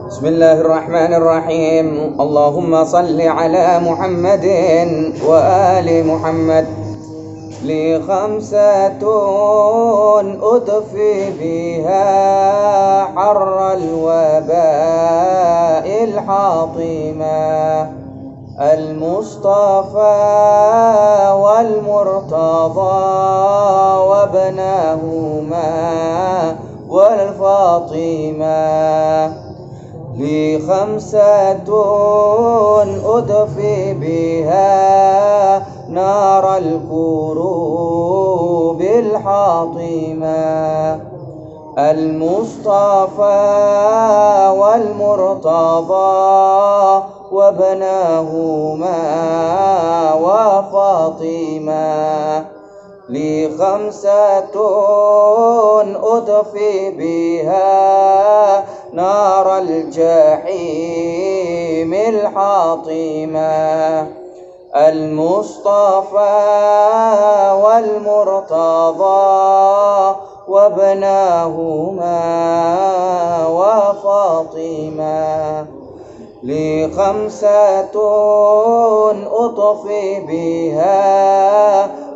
بسم الله الرحمن الرحيم. اللهم صل على محمد وآل محمد. لي خمسة أطفي بها حر الوباء الحاطمة: المصطفى والمرتضى وابناهما والفاطمة. لي خمسة أطفي بها نار الكروب الحاطمة: المصطفى والمرتضى وابناهما وفاطمة. لي خمسة أطفي بها نار الجحيم الحاطمة: المصطفى والمرتضى وابناهما وفاطمة. لي خمسة أطفي بها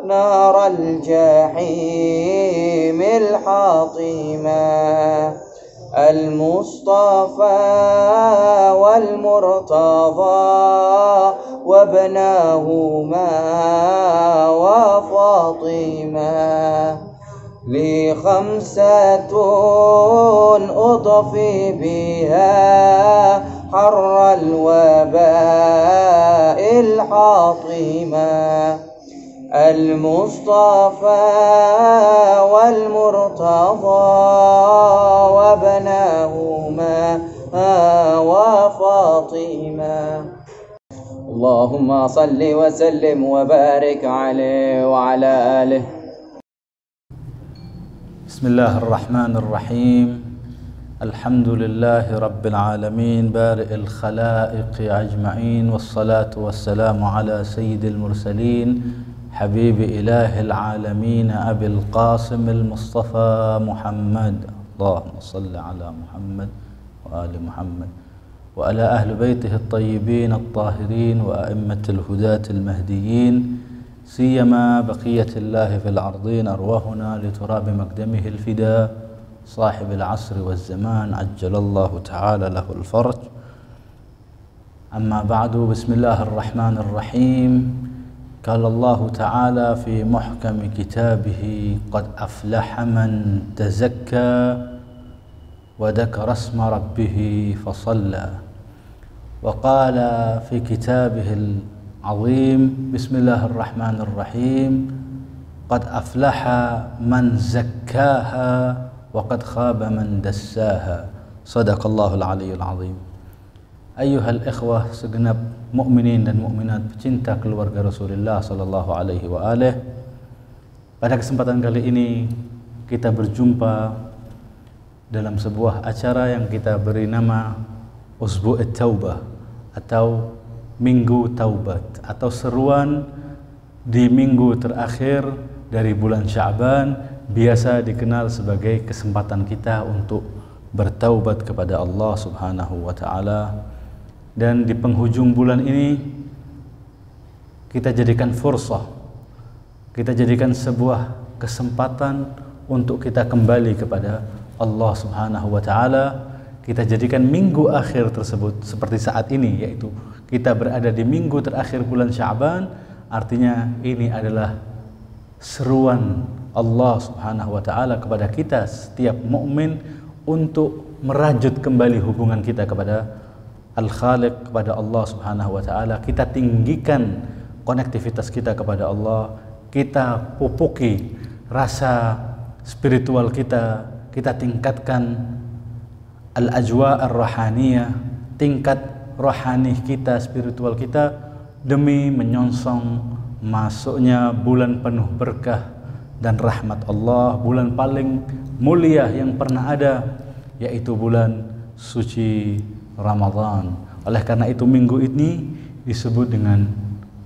نار الجحيم الحاطمة: المصطفى والمرتضى وابناهما وفاطمة. لي خمسة أطفي بها حر الوباء الحاطمة: المصطفى والمرتضى وابناهما وفاطمة. اللهم صل وسلم وبارك عليه وعلى آله. بسم الله الرحمن الرحيم. الحمد لله رب العالمين بارئ الخلائق أجمعين، والصلاة والسلام على سيد المرسلين حبيب إله العالمين أبي القاسم المصطفى محمد. اللهم صل على محمد وآل محمد وعلى أهل بيته الطيبين الطاهرين وأئمة الهداة المهديين، سيما بقية الله في الأرضين. أرواحنا لتراب مقدمه الفداء صاحب العصر والزمان عجل الله تعالى له الفرج. أما بعد، بسم الله الرحمن الرحيم. قال الله تعالى في محكم كتابه: قد أفلح من تزكى وذكر اسم ربه فصلى. وقال في كتابه العظيم: بسم الله الرحمن الرحيم: قد أفلح من زكاها وقد خاب من دساها. صدق الله العلي العظيم. أيها الإخوة segenap mukminin dan mukminat pecinta keluarga Rasulullah sallallahu alaihi wa alihi. Pada kesempatan kali ini kita berjumpa dalam sebuah acara yang kita beri nama Usbu' Taubah atau Minggu Taubat, atau seruan di minggu terakhir dari bulan Sya'ban, biasa dikenal sebagai kesempatan kita untuk bertaubat kepada Allah Subhanahu wa taala. Dan di penghujung bulan ini kita jadikan fursah, kita jadikan sebuah kesempatan untuk kita kembali kepada Allah Subhanahu wa taala. Kita jadikan minggu akhir tersebut seperti saat ini, yaitu kita berada di minggu terakhir bulan Sya'ban. Artinya ini adalah seruan Allah Subhanahu wa taala kepada kita setiap mukmin untuk merajut kembali hubungan kita kepada Al-Khaliq, kepada Allah Subhanahu wa taala. Kita tinggikan konektivitas kita kepada Allah, kita pupuki rasa spiritual kita, kita tingkatkan al-ajwa ar-rahaniyah, tingkat rohani kita, spiritual kita, demi menyongsong masuknya bulan penuh berkah dan rahmat Allah, bulan paling mulia yang pernah ada, yaitu bulan suci Ramadan. Oleh karena itu minggu ini disebut dengan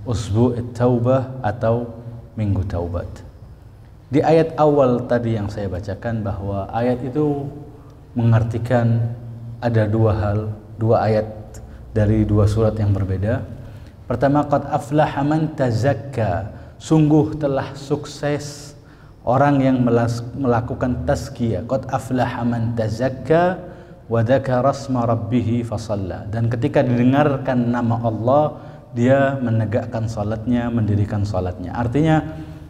Usbu' Taubah atau Minggu Taubat. Di ayat awal tadi yang saya bacakan, bahwa ayat itu mengartikan ada dua ayat dari dua surat yang berbeda. Pertama, qad aflaha man tazakka, sungguh telah sukses orang yang melakukan tazkiyah. Qad aflaha man tazakka wa dzakara asma rabbih fasalla. Dan ketika didengarkan nama Allah, dia menegakkan salatnya, mendirikan salatnya. Artinya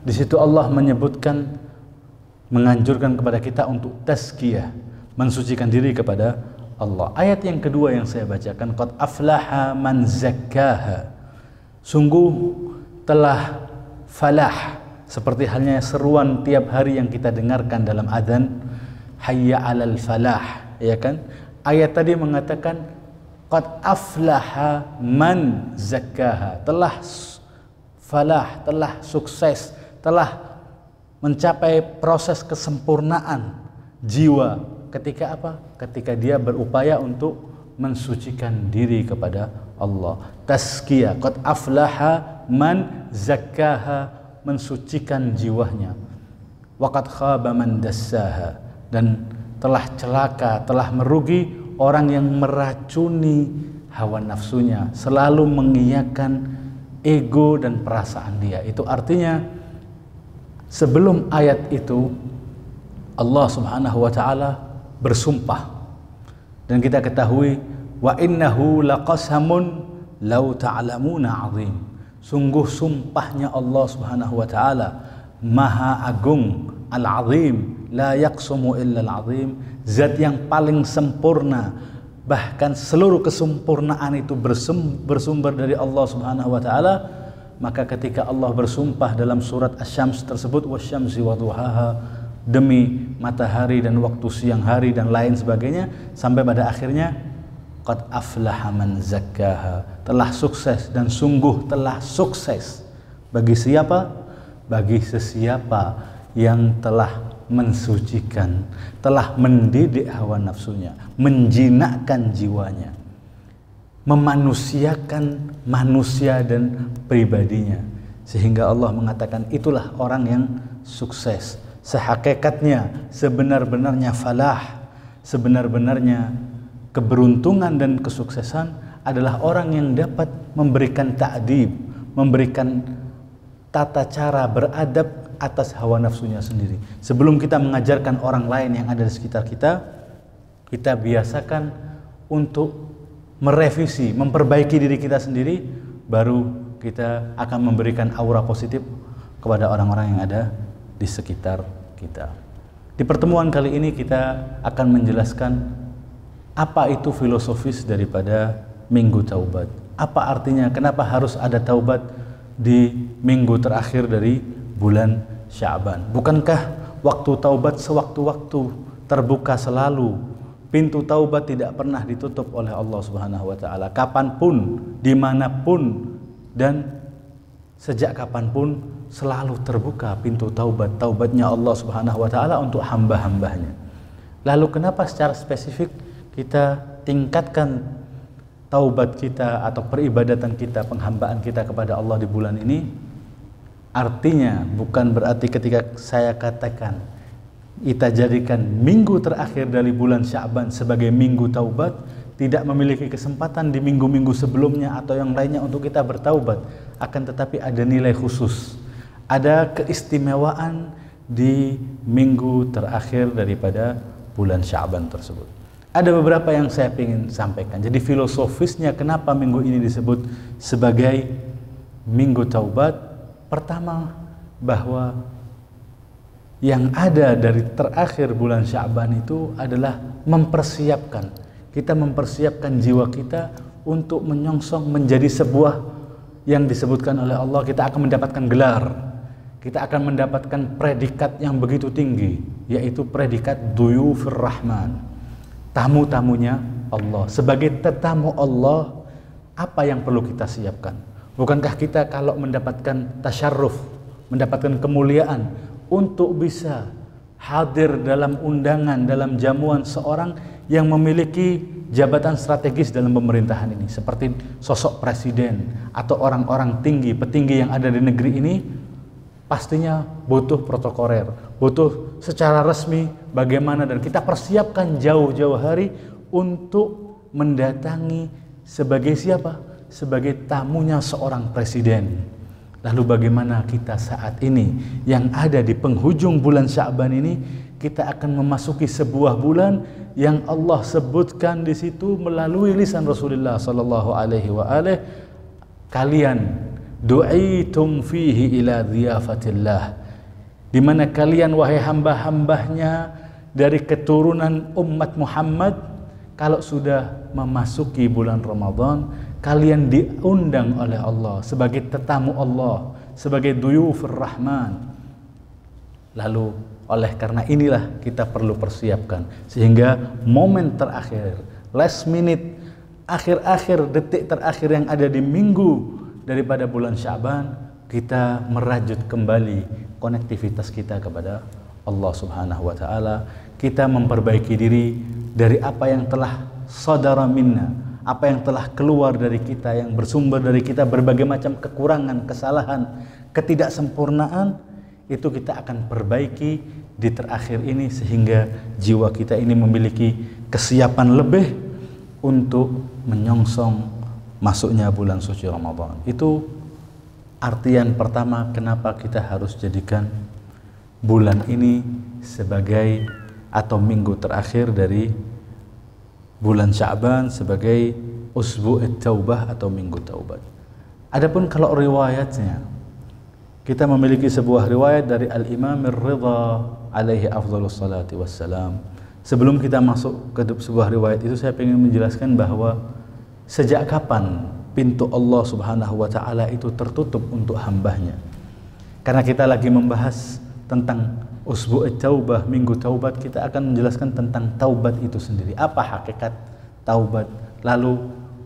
di situ Allah menyebutkan, menganjurkan kepada kita untuk tazkiyah, mensucikan diri kepada Allah. Ayat yang kedua yang saya bacakan, qad aflaha man zakkaha, sungguh telah falah, seperti halnya seruan tiap hari yang kita dengarkan dalam adzan, hayya 'alal falah, ya kan? Ayat tadi mengatakan qad aflaha man zakkaha, telah falah, telah sukses, telah mencapai proses kesempurnaan jiwa ketika apa? Ketika dia berupaya untuk mensucikan diri kepada Allah. Tazkiyah, qad aflaha man zakkaha, mensucikan jiwanya. Wa qad khaba man dassaha, dan telah celaka, telah merugi orang yang meracuni hawa nafsunya, selalu mengiyakan ego dan perasaan dia. Itu artinya sebelum ayat itu Allah Subhanahu wa taala bersumpah, dan kita ketahui wa innahu laqasamun law ta'lamuna 'azim, sungguh sumpahnya Allah Subhanahu wa taala maha agung, al-azim, la yaqsumu illa al-azim, zat yang paling sempurna, bahkan seluruh kesempurnaan itu bersumber dari Allah Subhanahu wa taala. Maka ketika Allah bersumpah dalam surat Asy-Syams tersebut, wasyamsi wadhuhaha, demi matahari dan waktu siang hari dan lain sebagainya, sampai pada akhirnya qad aflaha man zakkaha, telah sukses dan sungguh telah sukses bagi siapa? Bagi sesiapa yang telah mensucikan, telah mendidik hawa nafsunya, menjinakkan jiwanya, memanusiakan manusia dan pribadinya, sehingga Allah mengatakan itulah orang yang sukses. Sehakikatnya, sebenar-benarnya falah, sebenar-benarnya keberuntungan dan kesuksesan adalah orang yang dapat memberikan ta'dib, memberikan tata cara beradab atas hawa nafsunya sendiri. Sebelum kita mengajarkan orang lain yang ada di sekitar kita, kita biasakan untuk merevisi, memperbaiki diri kita sendiri, baru kita akan memberikan aura positif kepada orang-orang yang ada di sekitar kita. Di pertemuan kali ini kita akan menjelaskan apa itu filosofis daripada Minggu Taubat. Apa artinya, kenapa harus ada taubat di minggu terakhir dari bulan Sya'ban? Bukankah waktu taubat sewaktu-waktu terbuka selalu? Pintu taubat tidak pernah ditutup oleh Allah Subhanahu wa taala. Kapanpun, dimanapun, dan sejak kapanpun selalu terbuka pintu taubat. Taubatnya Allah Subhanahu wa taala untuk hamba-hambanya. Lalu kenapa secara spesifik kita tingkatkan taubat kita atau peribadatan kita, penghambaan kita kepada Allah di bulan ini? Artinya bukan berarti ketika saya katakan kita jadikan minggu terakhir dari bulan Sya'ban sebagai minggu taubat, tidak memiliki kesempatan di minggu-minggu sebelumnya atau yang lainnya untuk kita bertaubat. Akan tetapi ada nilai khusus, ada keistimewaan di minggu terakhir daripada bulan Sya'ban tersebut. Ada beberapa yang saya ingin sampaikan. Jadi filosofisnya kenapa minggu ini disebut sebagai minggu taubat? Pertama, bahwa yang ada dari terakhir bulan Sya'ban itu adalah mempersiapkan. Kita mempersiapkan jiwa kita untuk menyongsong menjadi sebuah yang disebutkan oleh Allah. Kita akan mendapatkan gelar, kita akan mendapatkan predikat yang begitu tinggi, yaitu predikat Duyufur Rahman, tamu-tamunya Allah. Sebagai tetamu Allah, apa yang perlu kita siapkan? Bukankah kita kalau mendapatkan tasyarruf, mendapatkan kemuliaan untuk bisa hadir dalam undangan, dalam jamuan seorang yang memiliki jabatan strategis dalam pemerintahan ini, seperti sosok presiden atau orang-orang tinggi, petinggi yang ada di negeri ini, pastinya butuh protokoler, butuh secara resmi bagaimana, dan kita persiapkan jauh-jauh hari untuk mendatangi sebagai siapa? Sebagai tamunya seorang presiden. Lalu bagaimana kita saat ini yang ada di penghujung bulan Sya'ban ini, kita akan memasuki sebuah bulan yang Allah sebutkan di situ melalui lisan Rasulullah sallallahu alaihi wa alihi, kalian du'itum fihi ila dhiyafatillah, di mana kalian wahai hamba-hambanya dari keturunan umat Muhammad, kalau sudah memasuki bulan Ramadan, kalian diundang oleh Allah sebagai tetamu Allah, sebagai duyufur rahman. Lalu oleh karena inilah kita perlu persiapkan, sehingga momen terakhir, last minute, akhir-akhir detik terakhir yang ada di minggu daripada bulan Sya'ban, kita merajut kembali konektivitas kita kepada Allah Subhanahu wa taala. Kita memperbaiki diri dari apa yang telah sadara minna, apa yang telah keluar dari kita, yang bersumber dari kita berbagai macam kekurangan, kesalahan, ketidaksempurnaan, itu kita akan perbaiki di terakhir ini, sehingga jiwa kita ini memiliki kesiapan lebih untuk menyongsong masuknya bulan suci Ramadan. Itu artian pertama kenapa kita harus jadikan bulan ini sebagai atau minggu terakhir dari bulan Sya'ban sebagai usbu'ut taubah atau minggu taubat. Adapun kalau riwayatnya, kita memiliki sebuah riwayat dari Al-Imam Ar-Ridha alaihi afdhalus salati wassalam. Sebelum kita masuk ke sebuah riwayat itu, saya ingin menjelaskan bahwa sejak kapan pintu Allah Subhanahu wa taala itu tertutup untuk hambanya. Karena kita lagi membahas tentang usbu'ut taubah, minggu taubat, kita akan menjelaskan tentang taubat itu sendiri. Apa hakikat taubat? Lalu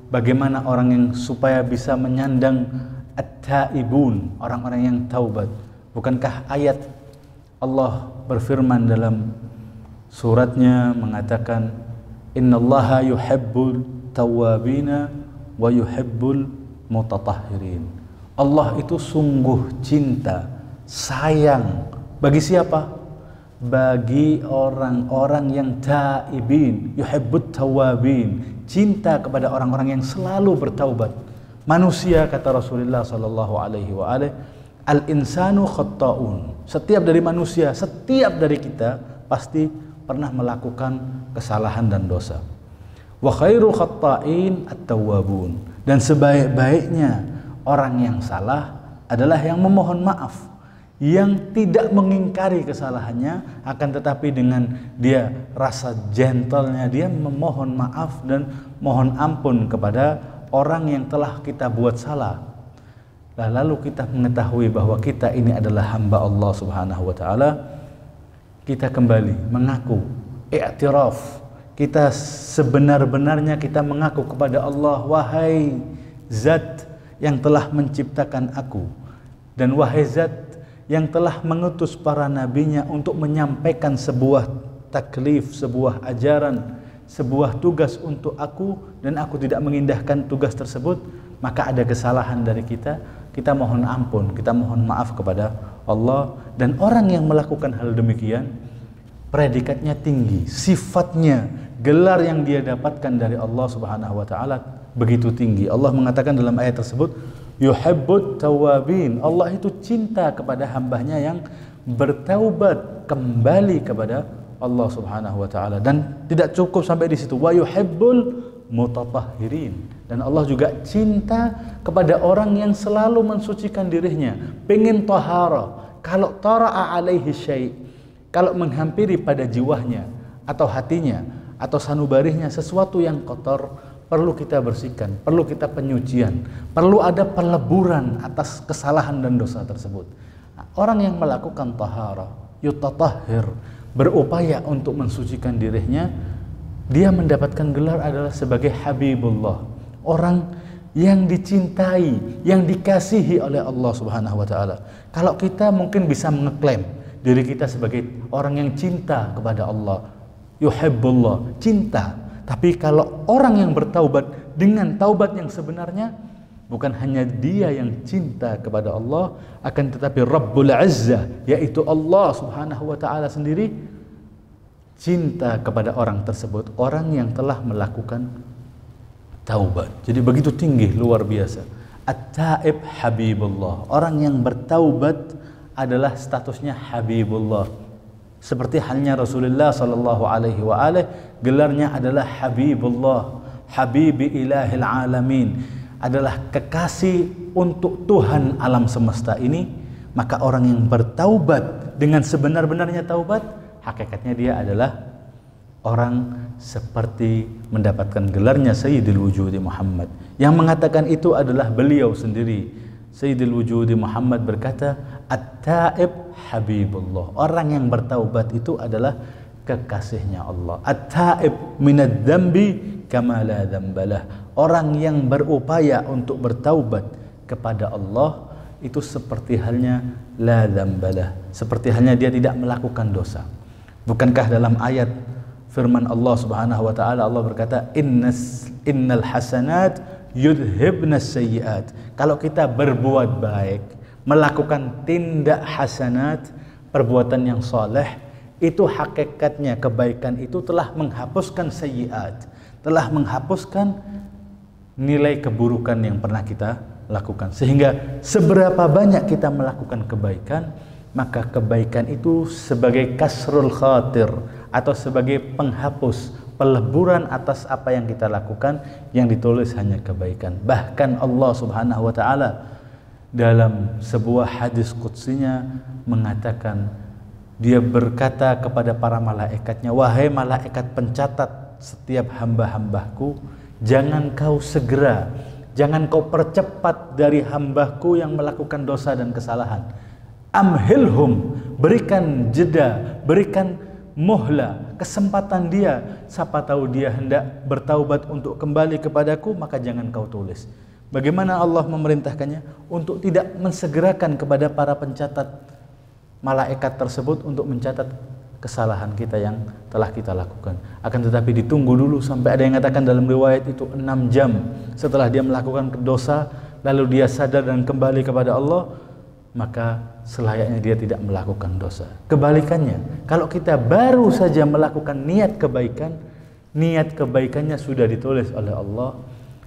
bagaimana orang yang supaya bisa menyandang at-taibun, orang-orang yang taubat? Bukankah ayat Allah berfirman dalam suratnya mengatakan innallaha yuhibbul tawwabina wa yuhibbul mutatahhirin. Allah itu sungguh cinta, sayang bagi siapa? Bagi orang-orang yang taibin, yuhibbut tawabin, cinta kepada orang-orang yang selalu bertaubat. Manusia, kata Rasulullah sallallahu alaihi wa alihi, al-insanu khatta'un. Setiap dari manusia, setiap dari kita pasti pernah melakukan kesalahan dan dosa. Wa khairul khatta'in at-tawwabun. Dan sebaik-baiknya orang yang salah adalah yang memohon maaf, yang tidak mengingkari kesalahannya, akan tetapi dengan dia rasa gentlenya dia memohon maaf dan mohon ampun kepada orang yang telah kita buat salah. Lalu kita mengetahui bahwa kita ini adalah hamba Allah Subhanahu wa taala, kita kembali mengaku, i'tiraf, kita sebenar-benarnya kita mengaku kepada Allah, wahai Zat yang telah menciptakan aku, dan wahai Zat yang telah mengutus para nabinya untuk menyampaikan sebuah taklif, sebuah ajaran, sebuah tugas untuk aku, dan aku tidak mengindahkan tugas tersebut, maka ada kesalahan dari kita, kita mohon ampun, kita mohon maaf kepada Allah. Dan orang yang melakukan hal demikian, predikatnya tinggi, sifatnya, gelar yang dia dapatkan dari Allah Subhanahu wa taala begitu tinggi. Allah mengatakan dalam ayat tersebut, yuhibbut tawabin. Allah itu cinta kepada hambanya yang bertaubat kembali kepada Allah Subhanahu wa taala. Dan tidak cukup sampai di situ, wa yuhibbul mutatahhirin. Dan Allah juga cinta kepada orang yang selalu mensucikan dirinya, pengen tahara. Kalau tara'a alaihi syai', kalau menghampiri pada jiwanya atau hatinya atau sanubarihnya sesuatu yang kotor, perlu kita bersihkan, perlu kita penyucian, perlu ada peleburan atas kesalahan dan dosa tersebut. Nah, orang yang melakukan tahara, yutatahhir, berupaya untuk mensucikan dirinya, dia mendapatkan gelar adalah sebagai Habibullah, orang yang dicintai, yang dikasihi oleh Allah Subhanahu wa taala. Kalau kita mungkin bisa mengeklaim diri kita sebagai orang yang cinta kepada Allah, yuhibbullah, cinta. Tapi kalau orang yang bertaubat dengan taubat yang sebenarnya, bukan hanya dia yang cinta kepada Allah, akan tetapi Rabbul Izzah, yaitu Allah Subhanahu wa taala sendiri, cinta kepada orang tersebut orang yang telah melakukan taubat. Jadi begitu tinggi, luar biasa. At-taib habibullah, orang yang bertaubat adalah statusnya habibullah. Seperti halnya Rasulullah sallallahu alaihi wa alihi, gelarnya adalah habibullah, habibi ilahil alamin, adalah kekasih untuk Tuhan alam semesta ini. Maka orang yang bertaubat dengan sebenar-benarnya taubat, hakikatnya dia adalah orang seperti mendapatkan gelarnya Sayyidul Wujudi Muhammad. Yang mengatakan itu adalah beliau sendiri. Sayyidul Wujudi Muhammad berkata, At-taib habibullah, orang yang bertaubat itu adalah kekasihnya Allah. At-taib minad dzambi kama la dzambalah, orang yang berupaya untuk bertaubat kepada Allah itu seperti halnya la dzambalah, seperti halnya dia tidak melakukan dosa. Bukankah dalam ayat firman Allah Subhanahu wa taala, Allah berkata, innal hasanat yudhibnas sayyiat. Kalau kita berbuat baik, melakukan tindak hasanat, perbuatan yang soleh, itu hakikatnya kebaikan itu telah menghapuskan sayyiat, telah menghapuskan nilai keburukan yang pernah kita lakukan. Sehingga seberapa banyak kita melakukan kebaikan, maka kebaikan itu sebagai kasrul khatir, atau sebagai penghapus, peleburan atas apa yang kita lakukan, yang ditulis hanya kebaikan. Bahkan Allah Subhanahu wa taala dalam sebuah hadis qudsinya mengatakan, dia berkata kepada para malaikatnya, wahai malaikat pencatat setiap hamba-hambaku, jangan kau segera, jangan kau percepat dari hambaku yang melakukan dosa dan kesalahan. Amhilhum, berikan jeda, berikan muhla, kesempatan dia. Siapa tahu dia hendak bertaubat untuk kembali kepadaku, maka jangan kau tulis. Bagaimana Allah memerintahkannya? Untuk tidak mensegerakan kepada para pencatat malaikat tersebut untuk mencatat kesalahan kita yang telah kita lakukan. Akan tetapi ditunggu dulu sampai, ada yang mengatakan dalam riwayat itu 6 jam setelah dia melakukan dosa, lalu dia sadar dan kembali kepada Allah, maka selayaknya dia tidak melakukan dosa. Kebalikannya, kalau kita baru saja melakukan niat kebaikan, niat kebaikannya sudah ditulis oleh Allah,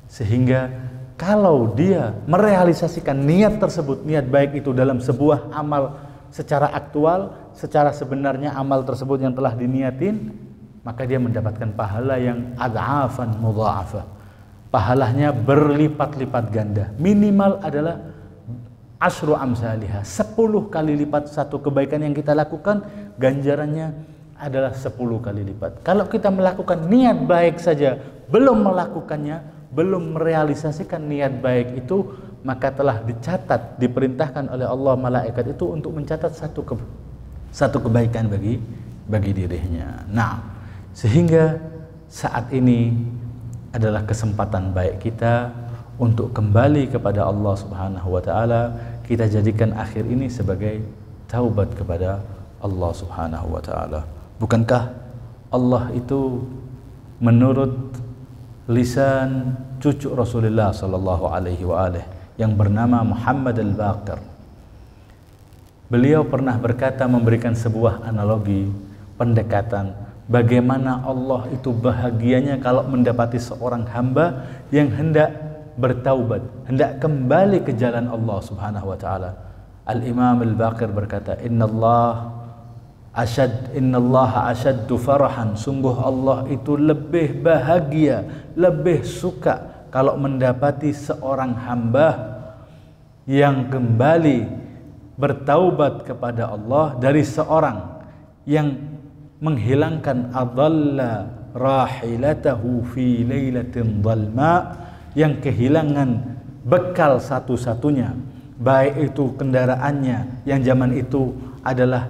sehingga kalau dia merealisasikan niat tersebut, niat baik itu dalam sebuah amal secara aktual, secara sebenarnya amal tersebut yang telah diniatin, maka dia mendapatkan pahala yang ad'afan mudha'afah, pahalanya berlipat-lipat ganda. Minimal adalah asyru amsalihah, 10 kali lipat satu kebaikan yang kita lakukan, ganjarannya adalah 10 kali lipat. Kalau kita melakukan niat baik saja, belum melakukannya, belum merealisasikan niat baik itu, maka telah dicatat, diperintahkan oleh Allah malaikat itu untuk mencatat satu kebaikan bagi dirinya. Nah, sehingga saat ini adalah kesempatan baik kita untuk kembali kepada Allah Subhanahu wa taala. Kita jadikan akhir ini sebagai taubat kepada Allah Subhanahu wa taala. Bukankah Allah itu menurut lisan cucu Rasulullah sallallahu alaihi wa alihi yang bernama Muhammad al-Baqir, beliau pernah berkata, memberikan sebuah analogi, pendekatan bagaimana Allah itu bahagianya kalau mendapati seorang hamba yang hendak bertaubat, hendak kembali ke jalan Allah Subhanahu wa taala. Al-Imam Al-Baqir berkata, innallaha asyaddu farahan, sungguh Allah itu lebih bahagia, lebih suka kalau mendapati seorang hamba yang kembali bertaubat kepada Allah dari seorang yang menghilangkan adalla rahilatahu fi lailatin dhalma, yang kehilangan bekal satu-satunya, baik itu kendaraannya yang zaman itu adalah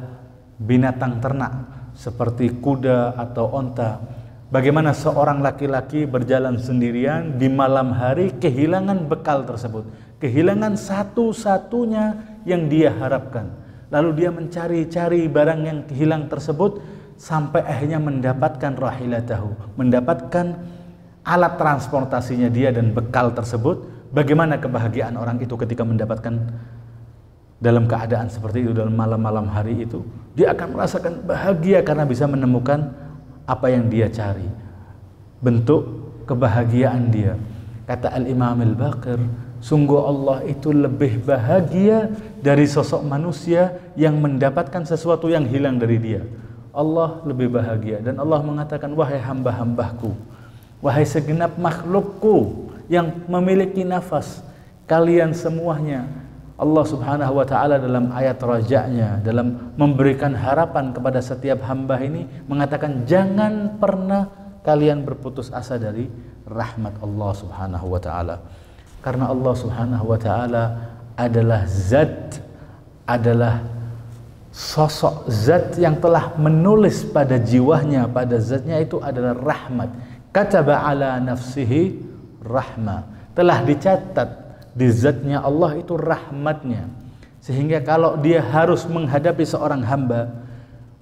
binatang ternak seperti kuda atau onta. Bagaimana seorang laki-laki berjalan sendirian di malam hari, kehilangan bekal tersebut, kehilangan satu-satunya yang dia harapkan, lalu dia mencari-cari barang yang hilang tersebut sampai akhirnya mendapatkan rahilatahu, mendapatkan alat transportasinya dia dan bekal tersebut. Bagaimana kebahagiaan orang itu ketika mendapatkan dalam keadaan seperti itu dalam malam-malam hari itu? Dia akan merasakan bahagia karena bisa menemukan apa yang dia cari, bentuk kebahagiaan dia. Kata Al-Imam Al-Baqir, sungguh Allah itu lebih bahagia dari sosok manusia yang mendapatkan sesuatu yang hilang dari dia. Allah lebih bahagia, dan Allah mengatakan, wahai hamba-hambaku, wahai segenap makhlukku yang memiliki nafas, kalian semuanya. Allah Subhanahu wa ta'ala dalam ayat raja'nya, dalam memberikan harapan kepada setiap hamba ini, mengatakan jangan pernah kalian berputus asa dari rahmat Allah Subhanahu wa ta'ala. Karena Allah Subhanahu wa ta'ala adalah zat, adalah sosok zat yang telah menulis pada jiwanya, pada zatnya itu adalah rahmat. Kataba ala nafsihi rahmah, telah dicatat di zatnya Allah itu rahmatnya. Sehingga kalau dia harus menghadapi seorang hamba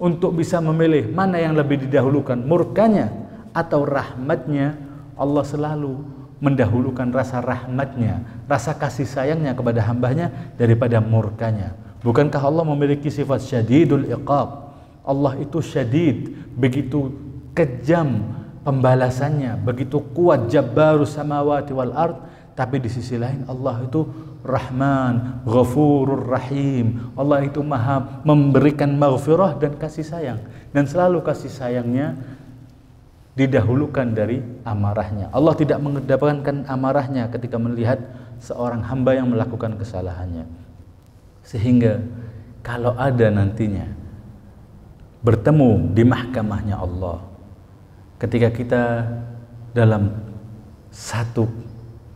untuk bisa memilih mana yang lebih didahulukan, murkanya atau rahmatnya, Allah selalu mendahulukan rasa rahmatnya, rasa kasih sayangnya kepada hambanya daripada murkanya. Bukankah Allah memiliki sifat syadidul iqab? Allah itu syadid, begitu kejam pembalasannya, begitu kuat, jabbarus samawati wal ard. Tapi di sisi lain Allah itu Rahman, Ghafurur Rahim. Allah itu maha memberikan maghfirah dan kasih sayang, dan selalu kasih sayangnya didahulukan dari amarahnya. Allah tidak mengedepankan amarahnya ketika melihat seorang hamba yang melakukan kesalahannya. Sehingga kalau ada nantinya bertemu di mahkamahnya Allah, ketika kita dalam satu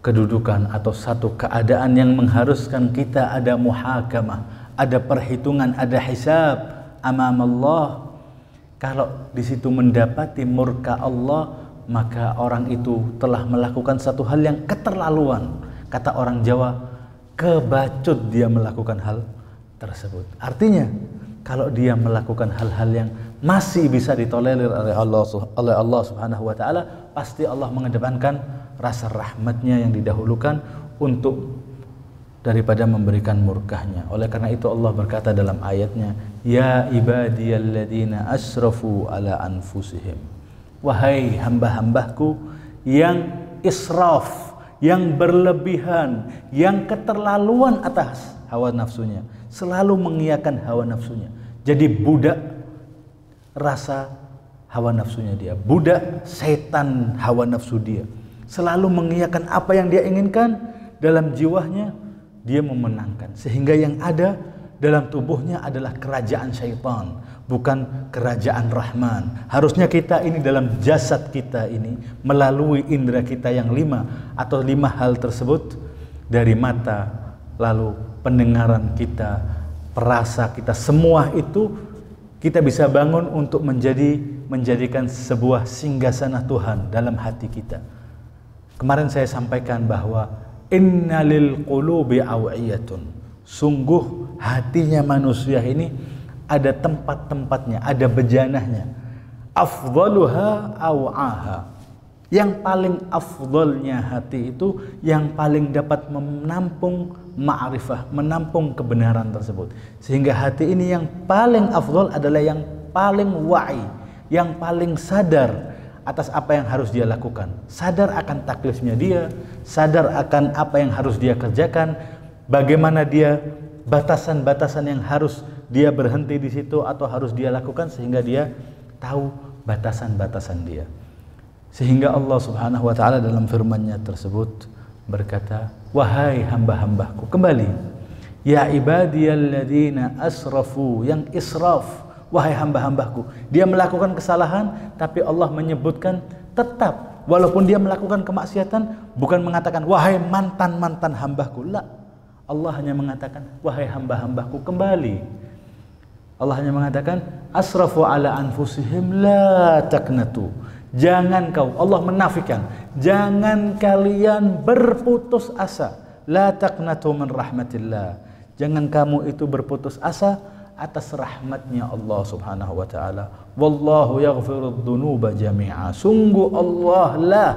kedudukan atau satu keadaan yang mengharuskan kita ada muhakamah, ada perhitungan, ada hisab amam Allah, kalau di situ mendapati murka Allah, maka orang itu telah melakukan satu hal yang keterlaluan. Kata orang Jawa, kebacut dia melakukan hal tersebut. Artinya kalau dia melakukan hal-hal yang masih bisa ditolerir oleh Allah Subhanahu wa ta'ala, pasti Allah mengedepankan rasa rahmatnya yang didahulukan untuk daripada memberikan murkahnya. Oleh karena itu Allah berkata dalam ayatnya, ya ibadiyalladzina asrafu ala anfusihim, wahai hamba-hambaku yang israf, yang berlebihan, yang keterlaluan atas hawa nafsunya, selalu mengiyakan hawa nafsunya, jadi budak rasa hawa nafsunya dia, budak setan hawa nafsu dia, selalu mengiyakan apa yang dia inginkan dalam jiwanya, dia memenangkan, sehingga yang ada dalam tubuhnya adalah kerajaan syaitan, bukan kerajaan Rahman. Harusnya kita ini dalam jasad kita ini melalui indera kita yang 5 atau 5 hal tersebut, dari mata, lalu pendengaran kita, perasa kita, semua itu kita bisa bangun untuk menjadikan sebuah singgasana Tuhan dalam hati kita. Kemarin saya sampaikan bahwa innalil qulubi aw'iyatun, sungguh hatinya manusia ini ada tempat-tempatnya, ada bejanahnya. Afdaluha aw'aha, yang paling afdalnya hati itu yang paling dapat menampung ma'rifah, menampung kebenaran tersebut. Sehingga hati ini yang paling afdal adalah yang paling wa'i, yang paling sadar atas apa yang harus dia lakukan, sadar akan taklifnya dia, sadar akan apa yang harus dia kerjakan, bagaimana dia batasan-batasan yang harus dia berhenti di situ atau harus dia lakukan, sehingga dia tahu batasan-batasan dia. Sehingga Allah Subhanahu wa ta'ala dalam firman-Nya tersebut berkata, wahai hamba-hambaku, kembali, ya ibadiyalladzina asrafu, yang israf, wahai hamba-hambaku, dia melakukan kesalahan, tapi Allah menyebutkan tetap, walaupun dia melakukan kemaksiatan, bukan mengatakan wahai mantan-mantan hambaku, la. Allah hanya mengatakan wahai hamba-hambaku, kembali. Allah hanya mengatakan asrafu ala anfusihim la taqnatu, jangan kau, Allah menafikan, jangan kalian berputus asa, la taqnatu min rahmatillah, jangan kamu itu berputus asa atas rahmatnya Allah Subhanahu wa ta'ala. Wallahu yaghfirudz dzunuba jami'a, sungguh Allah lah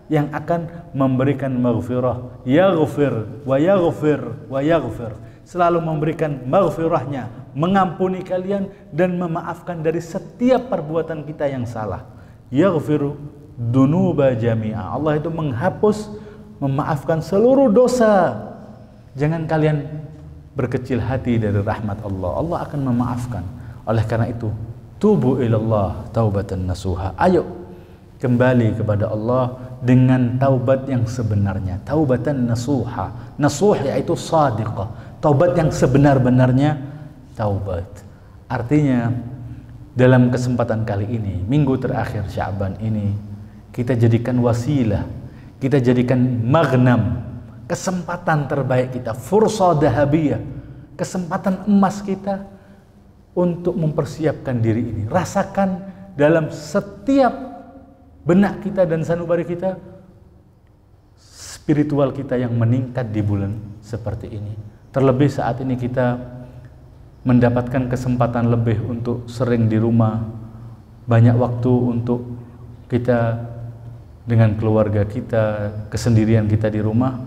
yang akan memberikan maghfirah, yaghfir wa yaghfir wa yaghfir, selalu memberikan maghfirahnya, mengampuni kalian dan memaafkan dari setiap perbuatan kita yang salah. yaghfiru dunuba jami'a. Allah itu menghapus, memaafkan seluruh dosa. Jangan kalian berkecil hati dari rahmat Allah. Allah akan memaafkan. Oleh karena itu, tubu ilallah taubatan nasuha. Ayo kembali kepada Allah dengan taubat yang sebenarnya. Taubatan nasuha. Nasuh yaitu shadiqah. Taubat yang sebenar-benarnya taubat. Artinya dalam kesempatan kali ini, minggu terakhir Sya'ban ini, kita jadikan wasilah, kita jadikan maghnam, kesempatan terbaik kita, fursa dahabiyah, kesempatan emas kita untuk mempersiapkan diri ini. Rasakan dalam setiap benak kita dan sanubari kita, spiritual kita yang meningkat di bulan seperti ini. Terlebih saat ini kita mendapatkan kesempatan lebih untuk sering di rumah, banyak waktu untuk kita dengan keluarga kita, kesendirian kita di rumah.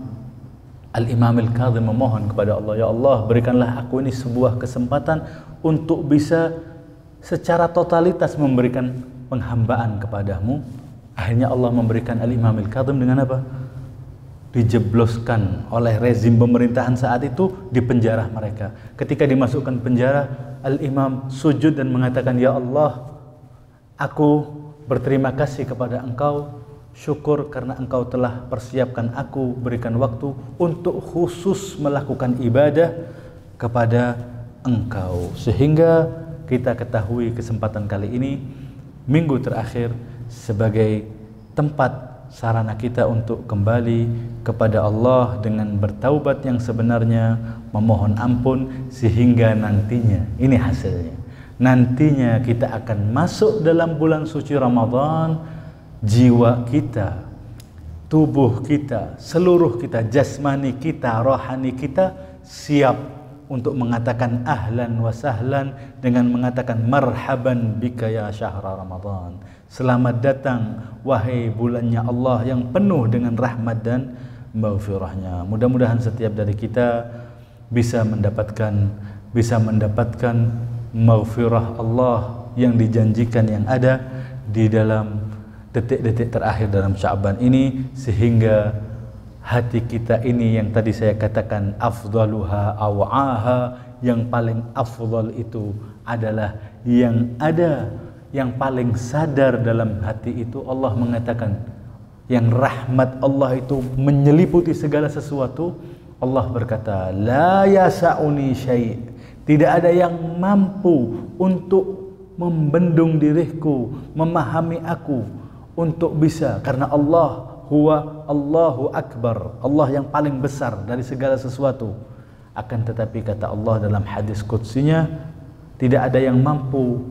Al-Imam Al-Kadhim memohon kepada Allah, ya Allah, berikanlah aku ini sebuah kesempatan untuk bisa secara totalitas memberikan penghambaan kepadamu. Akhirnya Allah memberikan Al-Imam Al-Kadhim dengan apa? Dijebloskan oleh rezim pemerintahan saat itu di penjara mereka. Ketika dimasukkan penjara, Al-Imam sujud dan mengatakan, ya Allah, aku berterima kasih kepada Engkau, syukur karena Engkau telah persiapkan aku, berikan waktu untuk khusus melakukan ibadah kepada Engkau. Sehingga kita ketahui kesempatan kali ini, minggu terakhir, sebagai tempat sarana kita untuk kembali kepada Allah dengan bertaubat yang sebenarnya, memohon ampun, sehingga nantinya, ini hasilnya, nantinya kita akan masuk dalam bulan suci Ramadan, jiwa kita, tubuh kita, seluruh kita, jasmani kita, rohani kita siap untuk mengatakan ahlan wa sahlan, dengan mengatakan marhaban bika ya syahra Ramadan. Selamat datang wahai bulannya Allah yang penuh dengan rahmat dan maghfirahnya. Mudah-mudahan setiap dari kita bisa mendapatkan maghfirah Allah yang dijanjikan, yang ada di dalam detik-detik terakhir dalam Sya'ban ini, sehingga hati kita ini yang tadi saya katakan afdaluha aw'aha, yang paling afdal itu adalah yang ada, yang paling sadar dalam hati itu. Allah mengatakan yang rahmat Allah itu menyeliputi segala sesuatu. Allah berkata, la yasa'uni syai', tidak ada yang mampu untuk membendung diriku, memahami aku, untuk bisa, karena Allah huwa Allahu Akbar, Allah yang paling besar dari segala sesuatu. Akan tetapi kata Allah dalam hadis qudsinya, tidak ada yang mampu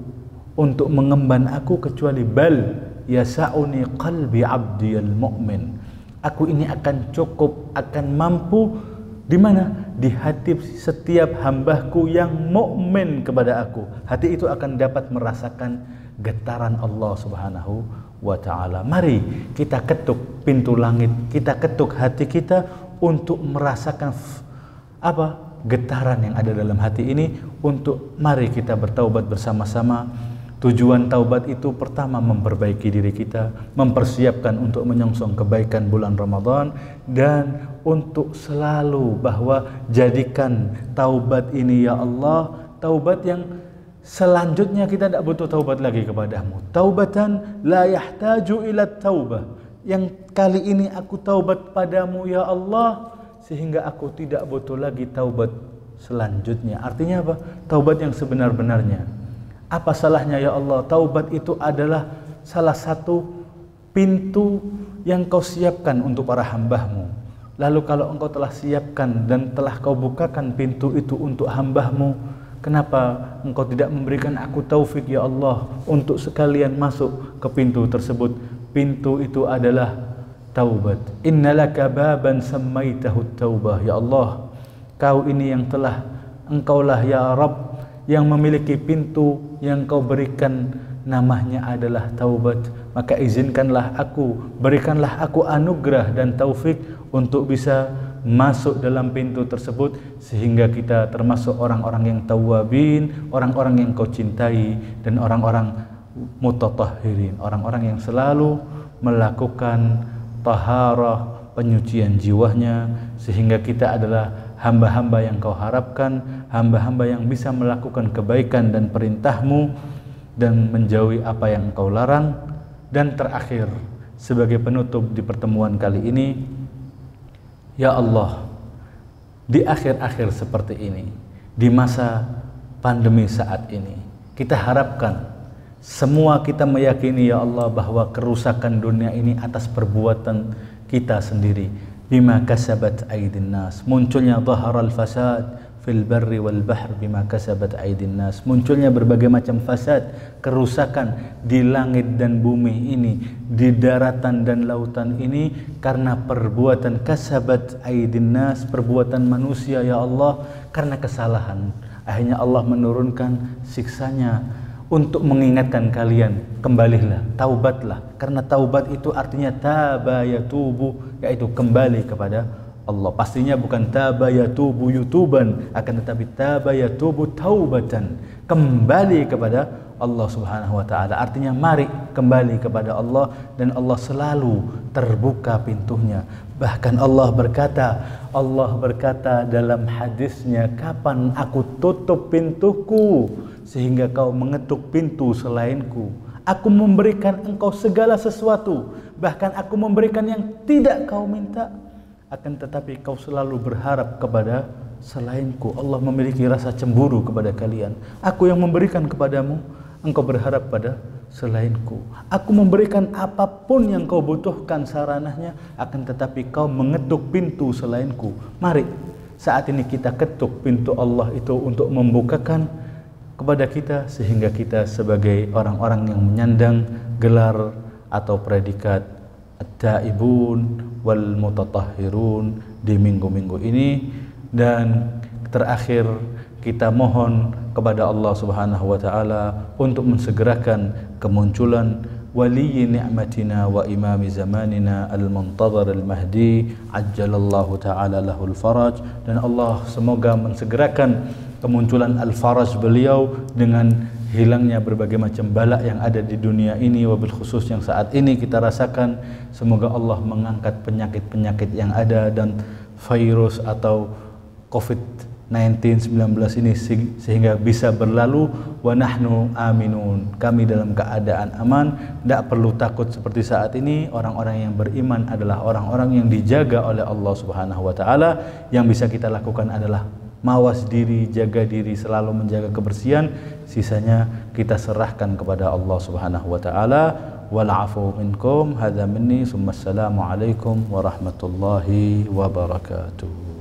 untuk mengemban aku kecuali bal yasa'uni qalbi abdiyal mu'min. Aku ini akan cukup, akan mampu di mana? Di hati setiap hambaku yang mukmin kepada aku. Hati itu akan dapat merasakan getaran Allah Subhanahu wa ta'ala. Mari kita ketuk pintu langit, kita ketuk hati kita untuk merasakan apa? Getaran yang ada dalam hati ini. Untuk mari kita bertaubat bersama-sama. Tujuan taubat itu pertama memperbaiki diri kita, mempersiapkan untuk menyongsong kebaikan bulan Ramadan, dan untuk selalu bahwa jadikan taubat ini ya Allah, taubat yang selanjutnya kita tidak butuh taubat lagi kepadamu. Taubatan la yahtaju ila taubah, yang kali ini aku taubat padamu ya Allah, sehingga aku tidak butuh lagi taubat selanjutnya. Artinya apa? Taubat yang sebenar-benarnya. Apa salahnya ya Allah? Taubat itu adalah salah satu pintu yang kau siapkan untuk para hamba-Mu. Lalu kalau engkau telah siapkan dan telah kau bukakan pintu itu untuk hamba-Mu, kenapa engkau tidak memberikan aku taufik ya Allah untuk sekalian masuk ke pintu tersebut? Pintu itu adalah taubat. Innalaka baban sammaitahu taubah. Ya Allah, kau ini yang telah, engkaulah ya Rabb yang memiliki pintu yang kau berikan, namanya adalah taubat. Maka izinkanlah aku, berikanlah aku anugerah dan taufik untuk bisa masuk dalam pintu tersebut, sehingga kita termasuk orang-orang yang tawabin, orang-orang yang kau cintai, dan orang-orang mutatahhirin, orang-orang yang selalu melakukan taharah, penyucian jiwanya, sehingga kita adalah hamba-hamba yang kau harapkan, hamba-hamba yang bisa melakukan kebaikan dan perintahmu dan menjauhi apa yang kau larang. Dan terakhir, sebagai penutup di pertemuan kali ini, ya Allah, di akhir-akhir seperti ini, di masa pandemi saat ini, kita harapkan semua kita meyakini ya Allah bahwa kerusakan dunia ini atas perbuatan kita sendiri. Bima kasabat aydin nas, munculnya dhaharal fasad fil barri wal bahr bima kasabat aydin nas, munculnya berbagai macam fasad, kerusakan di langit dan bumi ini, di daratan dan lautan ini, karena perbuatan kasabat aydin nas, perbuatan manusia ya Allah, karena kesalahan. Akhirnya Allah menurunkan siksanya untuk mengingatkan kalian, kembalilah, taubatlah, karena taubat itu artinya taba yatubu, yaitu kembali kepada Allah. Pastinya bukan taba yatubu yutuban, akan tetapi taba yatubu taubatan, kembali kepada Allah Subhanahu wa taala. Artinya mari kembali kepada Allah, dan Allah selalu terbuka pintunya. Bahkan Allah berkata dalam hadisnya, kapan aku tutup pintuku sehingga kau mengetuk pintu selainku? Aku memberikan engkau segala sesuatu, bahkan aku memberikan yang tidak kau minta, akan tetapi kau selalu berharap kepada selainku. Allah memiliki rasa cemburu kepada kalian. Aku yang memberikan kepadamu, engkau berharap pada selainku. Aku memberikan apapun yang kau butuhkan sarananya, akan tetapi kau mengetuk pintu selainku. Mari saat ini kita ketuk pintu Allah itu untuk membukakan kepada kita, sehingga kita sebagai orang-orang yang menyandang gelar atau predikat at-taibun wal mutatahhirun di minggu-minggu ini. Dan terakhir, kita mohon kepada Allah Subhanahu wa taala untuk mensegerakan kemunculan wali ni'matina wa imami zamanina al-muntazar al-mahdi ajjalallahu taala lahul faraj. Dan Allah semoga mensegerakan kemunculan al-faraj beliau dengan hilangnya berbagai macam bala yang ada di dunia ini, wabil khusus yang saat ini kita rasakan. Semoga Allah mengangkat penyakit-penyakit yang ada dan virus atau COVID-19 ini sehingga bisa berlalu. Wa nahnu aminun, kami dalam keadaan aman, tidak perlu takut seperti saat ini. Orang-orang yang beriman adalah orang-orang yang dijaga oleh Allah Subhanahu wa taala. Yang bisa kita lakukan adalah mawas diri, jaga diri, selalu menjaga kebersihan. Sisanya kita serahkan kepada Allah Subhanahu wa taala. Wal afu minkum, hadza minni, summa assalamu alaikum warahmatullahi wabarakatuh.